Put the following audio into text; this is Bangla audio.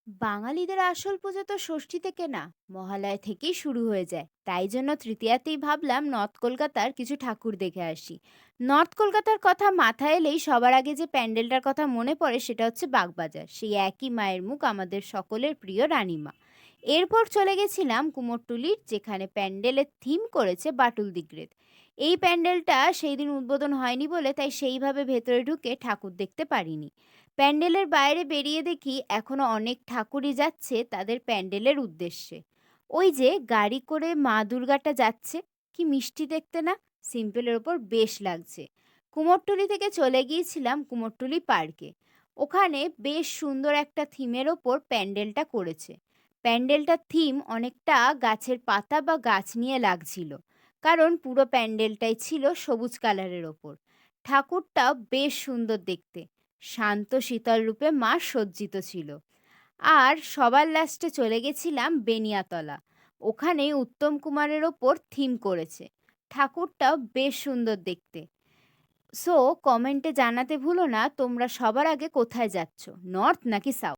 বাঙালিদের আসল পুজো তো ষষ্ঠী থেকে না, মহালয়া থেকেই শুরু হয়ে যায়। তাই জন্য তৃতীয়াতেই ভাবলাম নর্থ কলকাতার কিছু ঠাকুর দেখে আসি। নর্থ কলকাতার কথা মাথায় এলেই সবার আগে যে প্যান্ডেলটার কথা মনে পড়ে সেটা হচ্ছে বাগবাজার, সেই একই মায়ের মুখ, আমাদের সকলের প্রিয় রানীমা। এরপর চলে গেছিলাম কুমোরটুলির, যেখানে প্যান্ডেলের থিম করেছে বাটুল দিগ্রেত। এই প্যান্ডেলটা সেই দিন উদ্বোধন হয়নি বলে তাই সেইভাবে ভেতরে ঢুকে ঠাকুর দেখতে পারিনি। প্যান্ডেলের বাইরে বেরিয়ে দেখি এখনো অনেক ঠাকুরই যাচ্ছে তাদের প্যান্ডেলের উদ্দেশ্যে। ওই যে গাড়ি করে মা দুর্গাটা যাচ্ছে, কি মিষ্টি দেখতে না! সিম্পলের ওপর বেশ লাগছে। কুমোরটুলি থেকে চলে গিয়েছিলাম কুমোরটুলি পার্কে। ওখানে বেশ সুন্দর একটা থিমের ওপর প্যান্ডেলটা করেছে। প্যান্ডেলটার থিম অনেকটা গাছের পাতা বা গাছ নিয়ে লাগছিল, কারণ পুরো প্যান্ডেলটাই ছিল সবুজ কালারের ওপর। ঠাকুরটাও বেশ সুন্দর দেখতে, শান্ত শীতল রূপে মা সজ্জিত ছিল। আর সবার লাস্টে চলে গেছিলাম বেনিয়াতলা। ওখানে উত্তম কুমারের ওপর থিম করেছে। ঠাকুরটাও বেশ সুন্দর দেখতে। সো কমেন্টে জানাতে ভুলো না তোমরা সবার আগে কোথায় যাচ্ছ, নর্থ নাকি সাউথ।